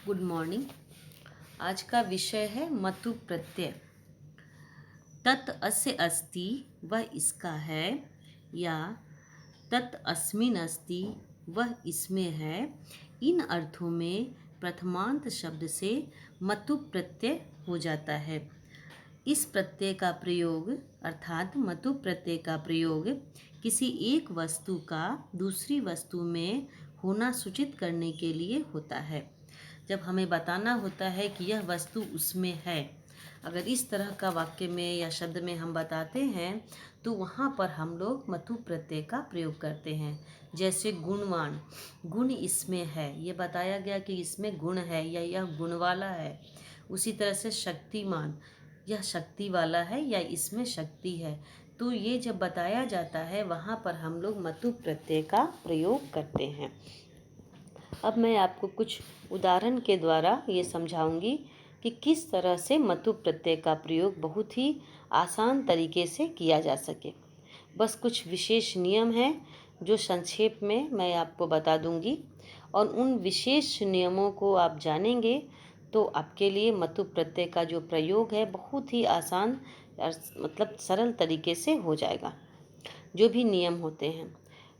Good morning. आज का विषय है मतु प्रत्यय। तत् अस्य अस्ति वह इसका है, या तत् अस्मिन् अस्ति वह इसमें है। इन अर्थों में प्रथमांत शब्द से मतु प्रत्यय हो जाता है। इस प्रत्यय का प्रयोग अर्थात मतु प्रत्यय का प्रयोग किसी एक वस्तु का दूसरी वस्तु में होना सूचित करने के लिए होता है। जब हमें बताना होता है कि यह वस्तु उसमें है, अगर इस तरह का वाक्य में या शब्द में हम बताते हैं तो वहाँ पर हम लोग मतु प्रत्यय का प्रयोग करते हैं। जैसे गुणवान, गुण इसमें है, ये बताया गया कि इसमें गुण है या यह गुण वाला है। उसी तरह से शक्तिमान, यह शक्ति वाला है या इसमें शक्ति है। तो ये जब बताया जाता है वहाँ पर हम लोग मतु प्रत्यय का प्रयोग करते हैं। अब मैं आपको कुछ उदाहरण के द्वारा ये समझाऊंगी कि किस तरह से मतु प्रत्यय का प्रयोग बहुत ही आसान तरीके से किया जा सके। बस कुछ विशेष नियम हैं जो संक्षेप में मैं आपको बता दूंगी, और उन विशेष नियमों को आप जानेंगे तो आपके लिए मतु प्रत्यय का जो प्रयोग है बहुत ही आसान मतलब सरल तरीके से हो जाएगा। जो भी नियम होते हैं,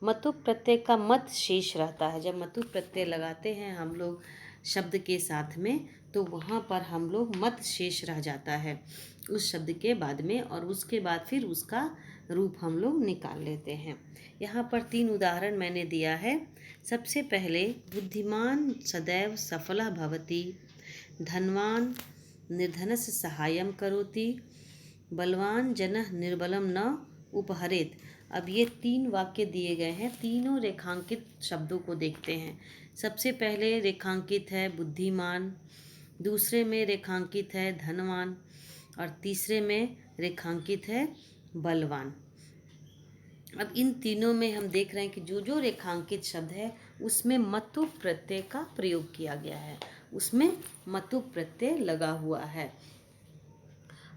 मतु प्रत्यय का मत शेष रहता है। जब मतु प्रत्यय लगाते हैं हम लोग शब्द के साथ में, तो वहाँ पर हम लोग मत शेष रह जाता है उस शब्द के बाद में, और उसके बाद फिर उसका रूप हम लोग निकाल लेते हैं। यहाँ पर 3 उदाहरण मैंने दिया है। सबसे पहले, बुद्धिमान सदैव सफलः भवति, धनवान निर्धनस्य सहायं करोति, बलवान जनः निर्बलं न उपहरेत। अब ये 3 वाक्य दिए गए हैं, तीनों रेखांकित शब्दों को देखते हैं। सबसे पहले रेखांकित है बुद्धिमान, दूसरे में रेखांकित है धनवान, और तीसरे में रेखांकित है बलवान। अब इन तीनों में हम देख रहे हैं कि जो जो रेखांकित शब्द है उसमें मतु प्रत्यय का प्रयोग किया गया है, उसमें मतु प्रत्यय लगा हुआ है।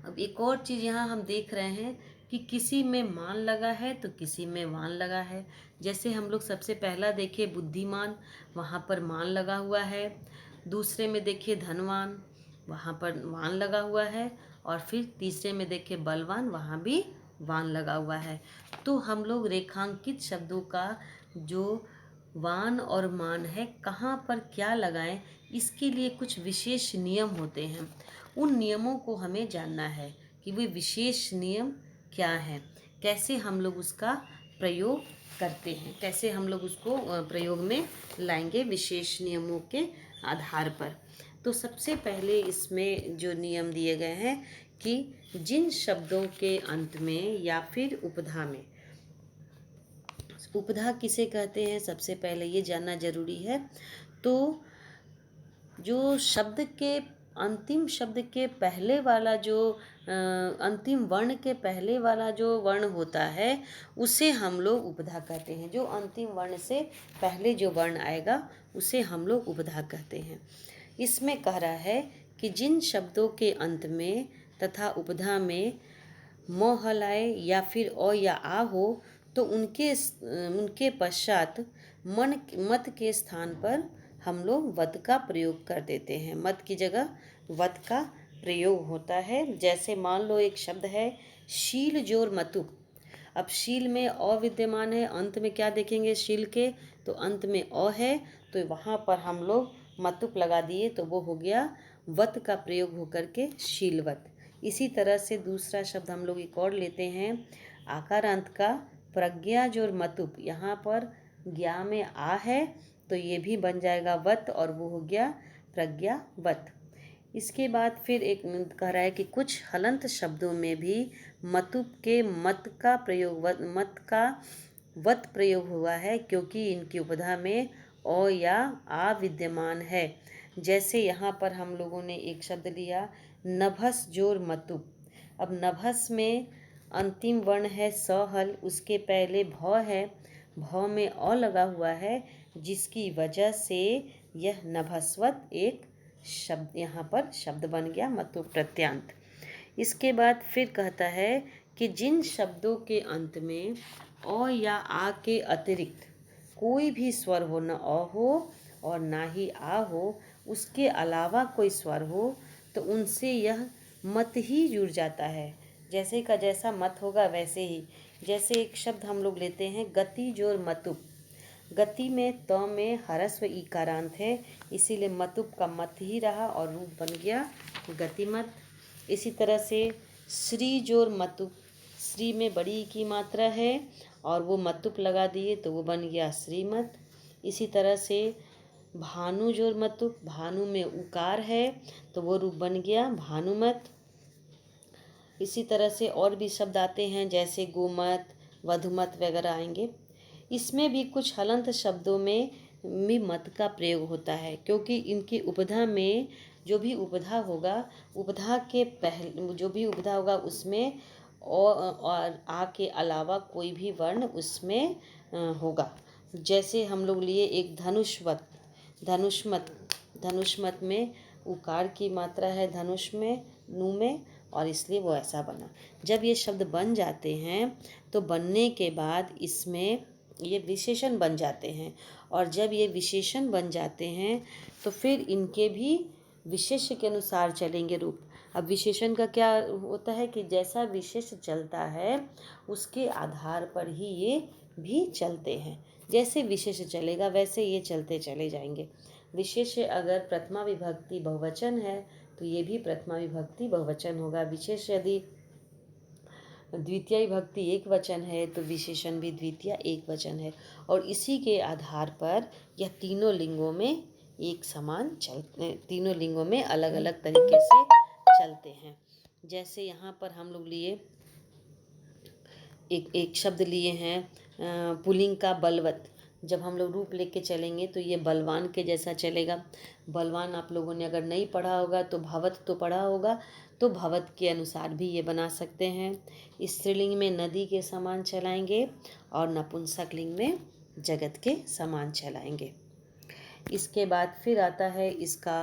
अब एक और चीज़ यहाँ हम देख रहे हैं कि किसी में मान लगा है तो किसी में वान लगा है। जैसे हम लोग सबसे पहला देखे बुद्धिमान, वहाँ पर मान लगा हुआ है। दूसरे में देखिए धनवान, वहाँ पर वान लगा हुआ है। और फिर तीसरे में देखे बलवान, वहाँ भी वान लगा हुआ है। तो हम लोग रेखांकित शब्दों का जो वान और मान है कहाँ पर क्या लगाएं, इसके लिए कुछ विशेष नियम होते हैं। उन नियमों को हमें जानना है कि वे विशेष नियम क्या हैं, कैसे हम लोग उसका प्रयोग करते हैं, कैसे हम लोग उसको प्रयोग में लाएंगे विशेष नियमों के आधार पर। तो सबसे पहले इसमें जो नियम दिए गए हैं कि जिन शब्दों के अंत में या फिर उपधा में, उपधा किसे कहते हैं सबसे पहले ये जानना जरूरी है। तो जो शब्द के अंतिम शब्द के पहले वाला जो अंतिम वर्ण के पहले वाला जो वर्ण होता है उसे हम लोग उपधा कहते हैं। जो अंतिम वर्ण से पहले जो वर्ण आएगा उसे हम लोग उपधा कहते हैं। इसमें कह रहा है कि जिन शब्दों के अंत में तथा उपधा में म हलाए या फिर अ या आ हो तो उनके पश्चात मत के स्थान पर हम लोग वत का प्रयोग कर देते हैं। मत की जगह वत का प्रयोग होता है। जैसे मान लो एक शब्द है शील जोर मतु। अब शील में अ विद्यमान है, अंत में क्या देखेंगे शील के, तो अंत में अ है, तो वहाँ पर हम लोग मतुप लगा दिए तो वो हो गया वत का प्रयोग होकर के शीलवत। इसी तरह से दूसरा शब्द हम लोग एक और लेते हैं आकारांत का, प्रज्ञा जोर मतुप। यहाँ पर ज्ञा में आ है तो ये भी बन जाएगा वत, और वो हो गया प्रज्ञावत। इसके बाद फिर एक कह रहा है कि कुछ हलंत शब्दों में भी मतुप के मत का वत प्रयोग हुआ है, क्योंकि इनकी उपधा में अ या आ विद्यमान है। जैसे यहाँ पर हम लोगों ने एक शब्द लिया नभस जोर मतुप। अब नभस में अंतिम वर्ण है स हल, उसके पहले भ है, भ में अ लगा हुआ है, जिसकी वजह से यह नभस्वत एक शब्द यहाँ पर शब्द बन गया मतु प्रत्यांत। इसके बाद फिर कहता है कि जिन शब्दों के अंत में अ या आ के अतिरिक्त कोई भी स्वर हो, न अ हो और ना ही आ हो, उसके अलावा कोई स्वर हो तो उनसे यह मत ही जुड़ जाता है। जैसे का जैसा मत होगा वैसे ही। जैसे एक शब्द हम लोग लेते हैं गति जोर मतुप। गति में त में ह्रस्व ईकारांत है, इसीलिए मतुप का मत ही रहा और रूप बन गया गतिमत। इसी तरह से श्री जोर मतुप, श्री में बड़ी ई की मात्रा है और वो मतुप लगा दिए तो वो बन गया श्रीमत। इसी तरह से भानु जोर मतुप, भानु में उकार है तो वो रूप बन गया भानुमत। इसी तरह से और भी शब्द आते हैं जैसे गोमत, वधुमत वगैरह आएंगे। इसमें भी कुछ हलंत शब्दों में भी मत का प्रयोग होता है, क्योंकि इनकी उपधा में जो भी उपधा होगा, उपधा के पहले जो भी उपधा होगा उसमें और आ के अलावा कोई भी वर्ण उसमें होगा। जैसे हम लोग लिए एक धनुषवत, धनुष्मत। धनुष्मत में उकार की मात्रा है धनुष में, नू में, और इसलिए वो ऐसा बना। जब ये शब्द बन जाते हैं तो बनने के बाद इसमें ये विशेषण बन जाते हैं, और जब ये विशेषण बन जाते हैं तो फिर इनके भी विशेष्य के अनुसार चलेंगे रूप। अब विशेषण का क्या होता है कि जैसा विशेष चलता है उसके आधार पर ही ये भी चलते हैं। जैसे विशेष चलेगा वैसे ये चलते चले जाएंगे। विशेष अगर प्रथमा विभक्ति बहुवचन है तो ये भी प्रथमा विभक्ति बहुवचन होगा। विशेष यदि द्वितीय विभक्ति एक वचन है तो विशेषण भी द्वितीय एक वचन है, और इसी के आधार पर यह तीनों लिंगों में एक समान तीनों लिंगों में अलग अलग तरीके से चलते हैं। जैसे यहाँ पर हम लोग लिए एक शब्द लिए हैं पुल्लिंग का बलवत। जब हम लोग रूप लेके चलेंगे तो ये बलवान के जैसा चलेगा। बलवान आप लोगों ने अगर नहीं पढ़ा होगा तो भवत तो पढ़ा होगा, तो भवत के अनुसार भी ये बना सकते हैं। स्त्रीलिंग में नदी के समान चलाएंगे और नपुंसक लिंग में जगत के समान चलाएंगे। इसके बाद फिर आता है इसका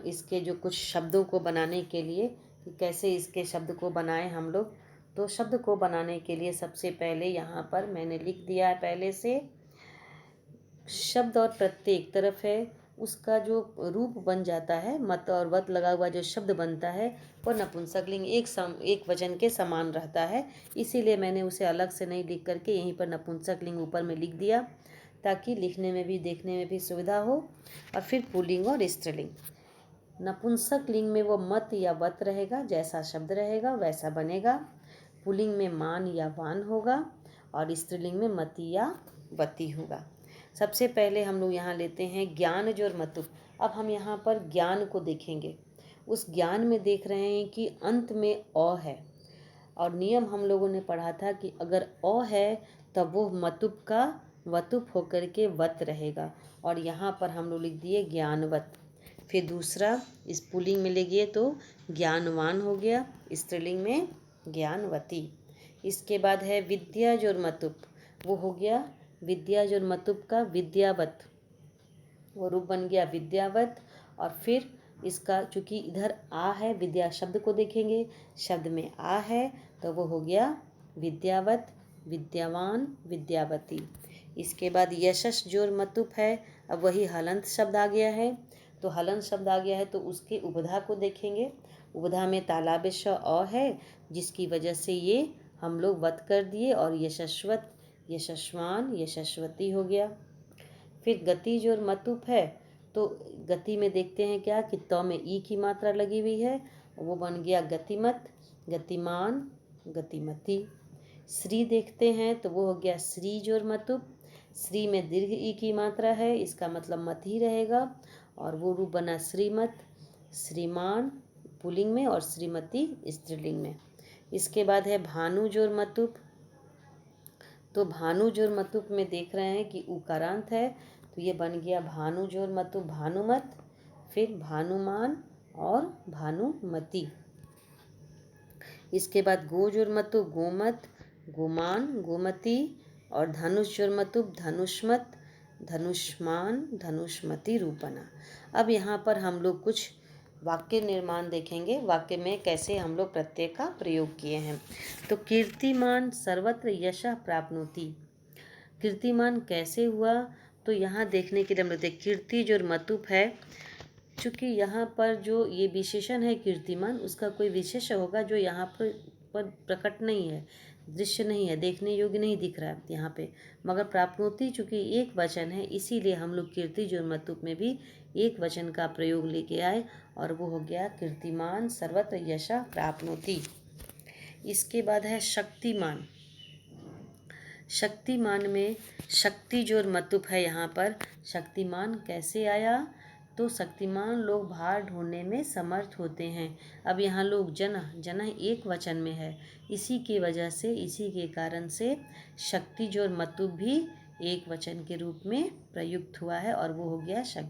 इसके जो कुछ शब्दों को बनाने के लिए कि कैसे इसके शब्द को बनाएं हम लोग। तो शब्द को बनाने के लिए सबसे पहले यहाँ पर मैंने लिख दिया है पहले से, शब्द और प्रत्येक तरफ है उसका जो रूप बन जाता है, मत और वत लगा हुआ जो शब्द बनता है वो नपुंसकलिंग एक वचन के समान रहता है। इसीलिए मैंने उसे अलग से नहीं लिख करके यहीं पर नपुंसकलिंग ऊपर में लिख दिया, ताकि लिखने में भी देखने में भी सुविधा हो। और फिर पुल्लिंग और स्त्रीलिंग। नपुंसक लिंग में वो मत या वत रहेगा, जैसा शब्द रहेगा वैसा बनेगा। पुल्लिंग में मान या वान होगा और स्त्रीलिंग में मति या वती होगा। सबसे पहले हम लोग यहाँ लेते हैं ज्ञान जो और मतुप। अब हम यहाँ पर ज्ञान को देखेंगे। उस ज्ञान में देख रहे हैं कि अंत में अ है, और नियम हम लोगों ने पढ़ा था कि अगर अ है तब वो मतुप का वतुप होकर के वत रहेगा, और यहाँ पर हम लोग लिख दिए ज्ञानवत। फिर दूसरा इस पुल्लिंग में ले गए तो ज्ञानवान हो गया, स्त्रीलिंग में ज्ञानवती। इसके बाद है विद्या जोर मतुप, वो हो गया विद्या जोर मतुप का विद्यावत, वो रूप बन गया विद्यावत। और फिर इसका चूंकि इधर आ है, विद्या शब्द को देखेंगे, शब्द में आ है तो वो हो गया विद्यावत, विद्यावान, विद्यावती। इसके बाद यशस जोर मतुप है, अब वही हलंत शब्द आ गया है। तो हलंत शब्द आ गया है तो उसके उपधा को देखेंगे। उपधा में तालाबे श अ है, जिसकी वजह से ये हम लोग वत कर दिए और यशस्वत, यशस्वान, यशस्वती हो गया। फिर गति जो मतुप है तो गति में देखते हैं क्या कि त में ई की मात्रा लगी हुई है, वो बन गया गतिमत, गतिमान, गतिमती। श्री देखते हैं तो वो हो गया श्री जोर मतुप। श्री में दीर्घ ई की मात्रा है, इसका मतलब मत ही रहेगा, और वो रूप बना श्रीमत, श्रीमान पुल्लिंग में और श्रीमती स्त्रीलिंग में। इसके बाद है भानु जोर मतुप। तो भानु जोर मतुप में देख रहे हैं कि उकारांत है तो ये बन गया भानु जोर मतुप भानुमत, फिर भानुमान और भानुमती। इसके बाद गो जोर मतुप गोमत, गोमान, गोमती, और धनुष जोर मतुप धनुष्मत, धनुष्मान, धनुष्मती रूप बना। अब यहाँ पर हम लोग कुछ वाक्य निर्माण देखेंगे, वाक्य में कैसे हम लोग प्रत्यय का प्रयोग किए हैं। तो कीर्तिमान सर्वत्र यशः प्राप्नोति, कीर्तिमान कैसे हुआ तो यहाँ देखने के लिए हम लोग देखते कीर्ति जो मतुप है, चूँकि यहाँ पर जो ये विशेषण है कीर्तिमान, उसका कोई विशेष होगा जो यहाँ पर प्रकट नहीं है, दृश्य नहीं है, देखने योग्य नहीं दिख रहा है यहाँ पे। मगर प्राप्नोति चूँकि एक वचन है, इसीलिए हम लोग कीर्ति जो मतुप में भी एक वचन का प्रयोग लेके आए, और वो हो गया कीर्तिमान सर्वत्र यशः प्राप्नोति। इसके बाद है शक्तिमान। शक्तिमान में शक्ति जो मतुप है, यहाँ पर शक्तिमान कैसे आया, तो शक्तिमान लोग भार ढोने में समर्थ होते हैं। अब यहाँ लोग जन एक वचन में है, इसी की वजह से, इसी के कारण से शक्ति जो मतुप भी एक वचन के रूप में प्रयुक्त हुआ है, और वो हो गया शक्ति।